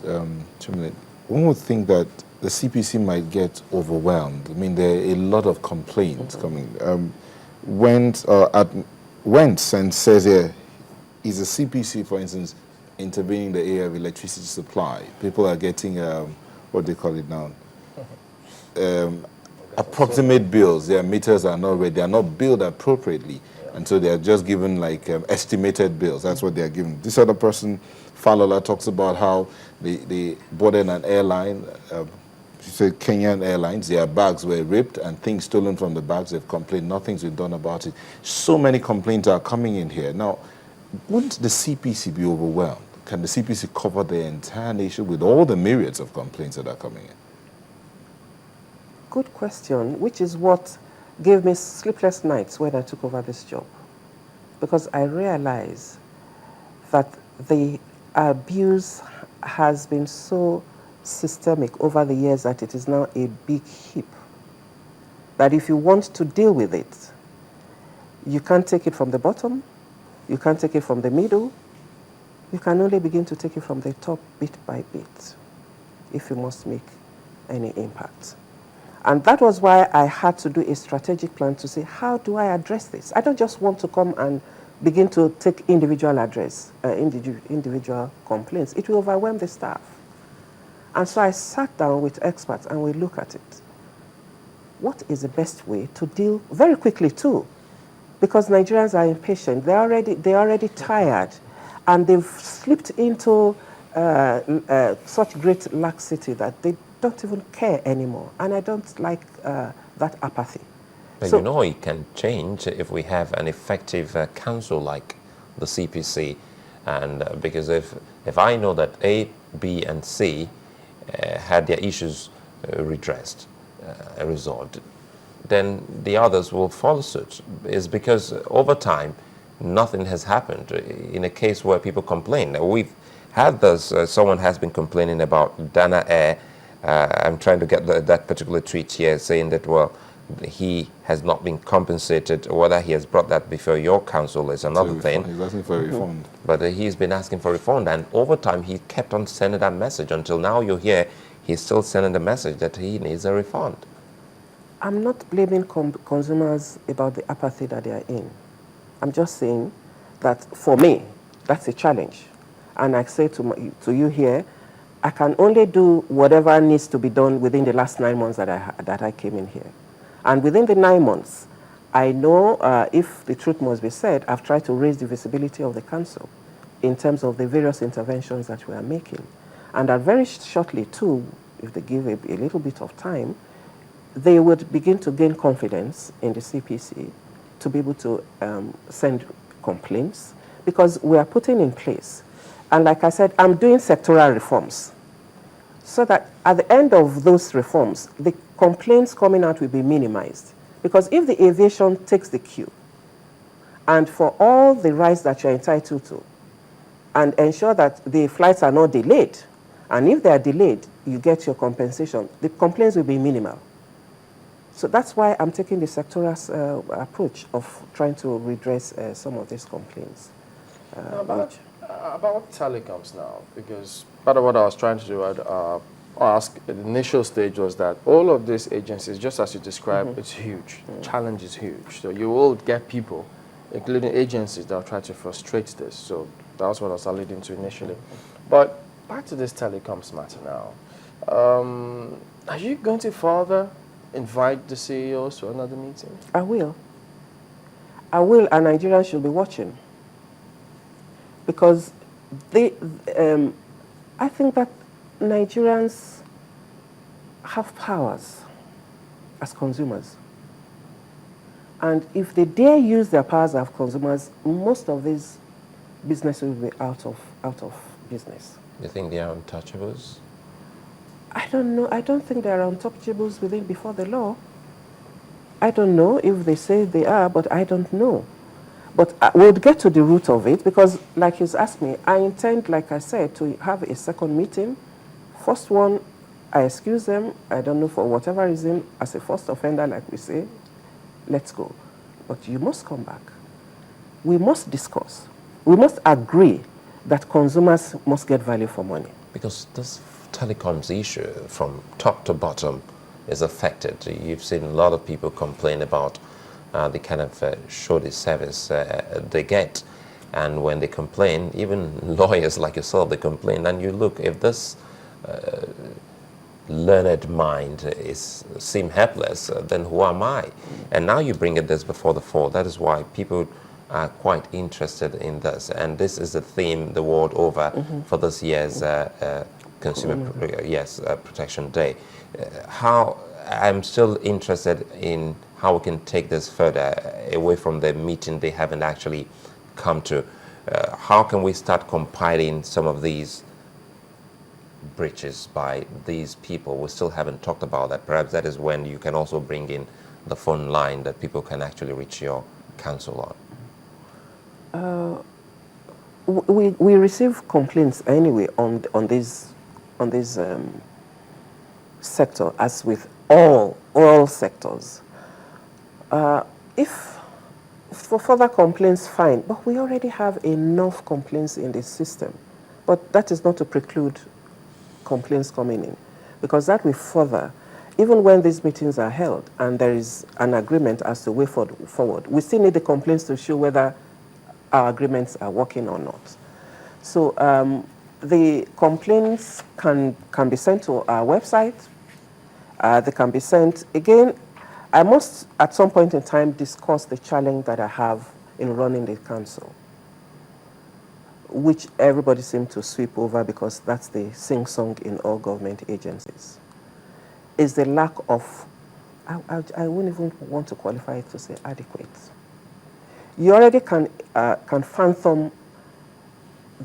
one would think that the CPC might get overwhelmed. I mean, there are a lot of complaints coming. Went and says here, is the CPC, for instance, intervening in the area of electricity supply? People are getting, what do they call it now? Approximate bills. Their meters are not ready. They are not billed appropriately. And so they are just given like estimated bills. That's what they are given. This other person, Falola, talks about how they boarded an airline, she said Kenyan Airlines, their bags were ripped and things stolen from the bags. They've complained. Nothing's been done about it. So many complaints are coming in here. Now, wouldn't the CPC be overwhelmed? Can the CPC cover the entire nation with all the myriads of complaints that are coming in? Good question, which is what gave me sleepless nights when I took over this job. Because I realized that the abuse has been so systemic over the years that it is now a big heap. That if you want to deal with it, you can't take it from the bottom, you can't take it from the middle, you can only begin to take it from the top bit by bit if you must make any impact. And that was why I had to do a strategic plan to say, how do I address this? I don't just want to come and begin to take individual individual complaints. It will overwhelm the staff. And so I sat down with experts and we look at it. What is the best way to deal very quickly too? Because Nigerians are impatient. They're already tired. And they've slipped into such great laxity that they don't even care anymore. And I don't like that apathy. But so, you know, it can change if we have an effective council like the CPC. And because if I know that A, B, and C had their issues redressed, resolved, then the others will follow suit. It's because over time, nothing has happened. In a case where people complain, we've had this, someone has been complaining about Dana Air. I'm trying to get that particular tweet here saying that, well, he has not been compensated. Whether he has brought that before your council is another thing. He's asking for a refund. But he's been asking for a refund, and over time he kept on sending that message until now you're here. He's still sending the message that he needs a refund. I'm not blaming consumers about the apathy that they are in. I'm just saying that for me, that's a challenge. And I say to you here, I can only do whatever needs to be done within the last 9 months that I came in here. And within the 9 months, I know if the truth must be said, I've tried to raise the visibility of the council in terms of the various interventions that we are making. And that very shortly too, if they give a little bit of time, they would begin to gain confidence in the CPC to be able to send complaints, because we are putting in place. And like I said, I'm doing sectoral reforms so that at the end of those reforms, the complaints coming out will be minimized. Because if the aviation takes the cue and for all the rights that you're entitled to and ensure that the flights are not delayed, and if they are delayed, you get your compensation, the complaints will be minimal. So that's why I'm taking the sectoral approach of trying to redress some of these complaints. About telecoms now, because part of what I was trying to do ask at the initial stage was that all of these agencies, just as you described, it's huge. Challenge is huge. So you will get people, including agencies, that will try to frustrate this. So that was what I was alluding to initially. But back to this telecoms matter now. Are you going to further invite the CEOs to another meeting? I will. I will, and Nigerians should be watching. Because I think that Nigerians have powers as consumers. And if they dare use their powers as consumers, most of these businesses will be out of business. You think they are untouchables? I don't know. I don't think they are untouchables before the law. I don't know if they say they are, but I don't know. But we'll get to the root of it, because like you asked me, I intend, like I said, to have a second meeting. First one, I excuse them. I don't know, for whatever reason, as a first offender, like we say, let's go. But you must come back. We must discuss. We must agree that consumers must get value for money. Because this telecoms issue from top to bottom is affected. You've seen a lot of people complain about the kind of shoddy service they get. And when they complain, even lawyers like yourself, they complain. And you look, if this learned mind seem helpless, then who am I? And now you bring this before the fore. That is why people are quite interested in this. And this is the theme the world over for this year's Consumer Protection Day. How I'm still interested in how we can take this further away from the meeting they haven't actually come to. How can we start compiling some of these breaches by these people? We still haven't talked about that. Perhaps that is when you can also bring in the phone line that people can actually reach your counsel on. We receive complaints anyway on this sector, as with all sectors. If for further complaints, fine, but we already have enough complaints in the system. But that is not to preclude complaints coming in, because that will further, even when these meetings are held and there is an agreement as to way forward, we still need the complaints to show whether our agreements are working or not. So the complaints can be sent to our website. They can be sent, again, I must at some point in time discuss the challenge that I have in running the council, which everybody seems to sweep over because that's the sing-song in all government agencies, is the lack of, I wouldn't even want to qualify it to say adequate. You already can fathom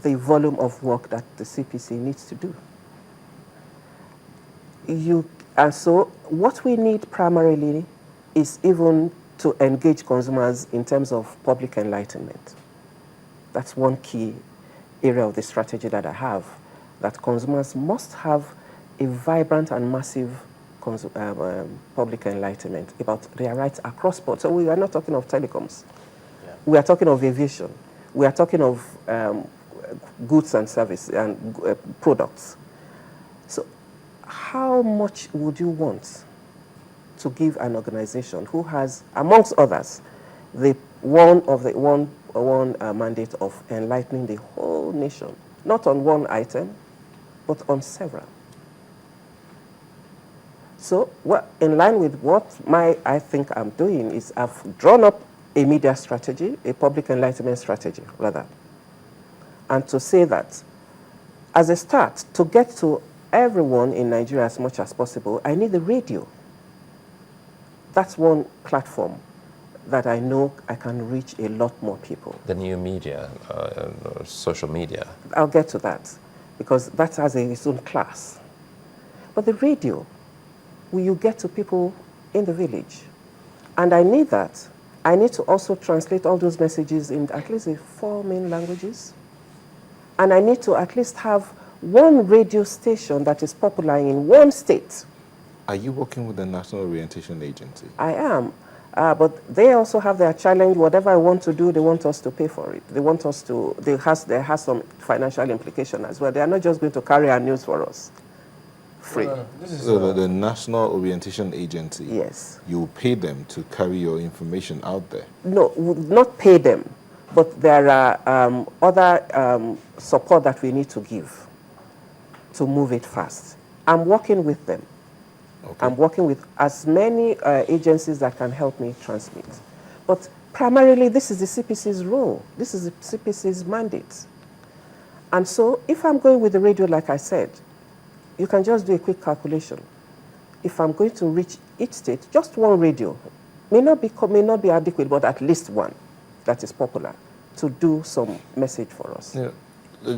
the volume of work that the CPC needs to do. And so what we need primarily is even to engage consumers in terms of public enlightenment. That's one key area of the strategy that I have, that consumers must have a vibrant and massive public enlightenment about their rights across board. So we are not talking of telecoms. Yeah. We are talking of aviation. We are talking of goods and services and products. So how much would you want to give an organization who has, amongst others, the one mandate of enlightening the whole nation, not on one item, but on several? So in line with what I think I'm doing is I've drawn up a media strategy, a public enlightenment strategy, rather. And to say that, as a start, to get to everyone in Nigeria as much as possible, I need the radio. That's one platform that I know I can reach a lot more people. The new media, social media. I'll get to that, because that has its own class. But the radio, will you get to people in the village? And I need that. I need to also translate all those messages in at least 4 main languages. And I need to at least have one radio station that is popular in one state. Are you working with the National Orientation Agency? I am. But they also have their challenge. Whatever I want to do, they want us to pay for it. They want us to, there has some financial implication as well. They are not just going to carry our news for us free. So the National Orientation Agency, yes, you pay them to carry your information out there? No, we would not pay them, but there are other support that we need to give to move it fast. I'm working with them. Okay. I'm working with as many agencies that can help me transmit. But primarily, this is the CPC's role. This is the CPC's mandate. And so if I'm going with the radio, like I said, you can just do a quick calculation. If I'm going to reach each state, just one radio may not be adequate, but at least one that is popular to do some message for us. Yeah.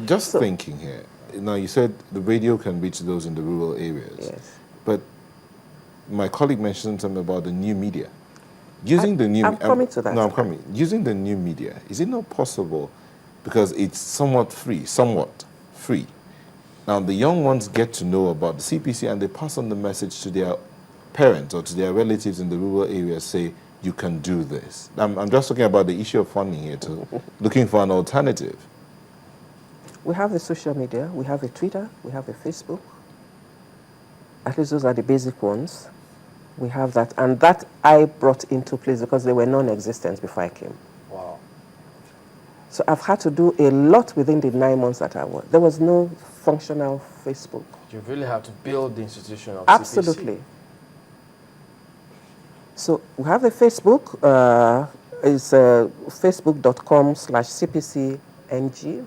Just thinking here, now you said the radio can reach those in the rural areas. Yes. But my colleague mentioned something about the new media. I'm coming to that. No, I'm coming. Using the new media, is it not possible, because it's somewhat free. Now, the young ones get to know about the CPC and they pass on the message to their parents or to their relatives in the rural areas, say, you can do this. I'm just talking about the issue of funding here, too, looking for an alternative. We have the social media, we have a Twitter, we have a Facebook. At least those are the basic ones. We have that, and that I brought into place because they were non-existent before I came. Wow. So I've had to do a lot within the 9 months that I was. There was no functional Facebook. You really have to build the institution of Absolutely. CPC. So we have the Facebook. It's facebook.com/CPCNG.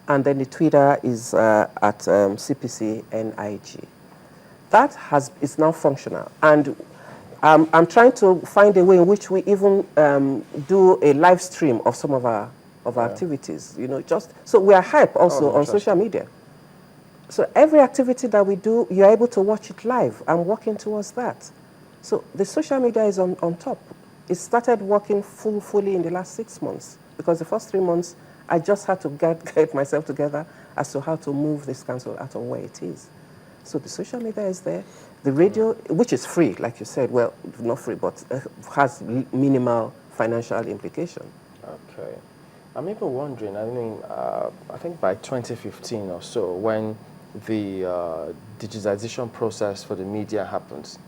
And then the Twitter is at CPCNIG. That is now functional. And I'm trying to find a way in which we even do a live stream of some of our activities. You know, just so we are hype also on social media. So every activity that we do, you're able to watch it live. I'm working towards that. So the social media is on top. It started working fully in the last 6 months, because the first 3 months, I just had to get myself together as to how to move this council out of where it is. So the social media is there. The radio, which is free, like you said, well, not free, but has minimal financial implication. Okay. I'm even wondering, I mean, I think by 2015 or so, when the digitization process for the media happens,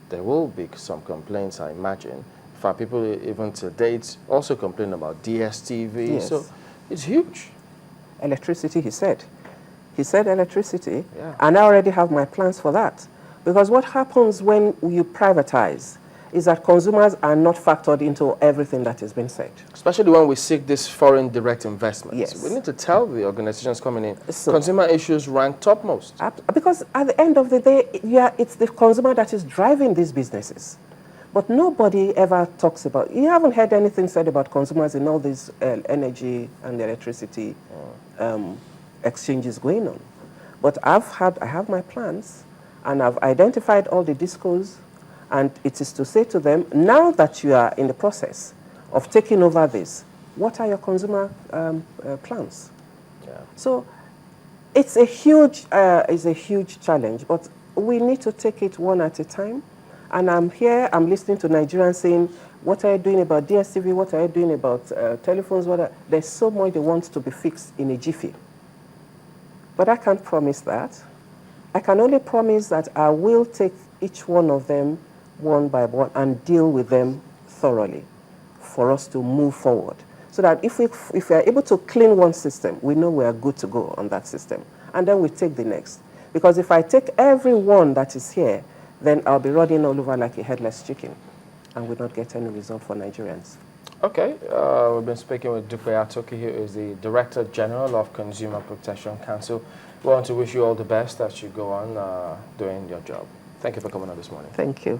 there will be some complaints, I imagine. In fact, people even to date also complain about DSTV. Yes. So it's huge. Electricity, he said. He said electricity, Yeah. and I already have my plans for that. Because what happens when you privatize is that consumers are not factored into everything that is being said. Especially when we seek this foreign direct investment. Yes. We need to tell the organizations coming in, So- consumer issues rank topmost. Because at the end of the day, it's the consumer that is driving these businesses. But nobody ever talks about, you haven't heard anything said about consumers in all these energy and electricity exchanges going on. But I have my plans, and I've identified all the discos, and it is to say to them, now that you are in the process of taking over this, what are your consumer plans? Yeah. So it's a huge challenge, but we need to take it one at a time. And I'm listening to Nigerians saying, what are you doing about DSTV? What are you doing about telephones? There's so much they want to be fixed in a jiffy. But I can't promise that. I can only promise that I will take each one of them one by one and deal with them thoroughly for us to move forward. So that if we are able to clean one system, we know we are good to go on that system. And then we take the next. Because if I take every one that is here, then I'll be running all over like a headless chicken and will not get any result for Nigerians. Okay, we've been speaking with Pt.4, who is the Director General of Consumer Protection Council. We want to wish you all the best as you go on doing your job. Thank you for coming on this morning. Thank you.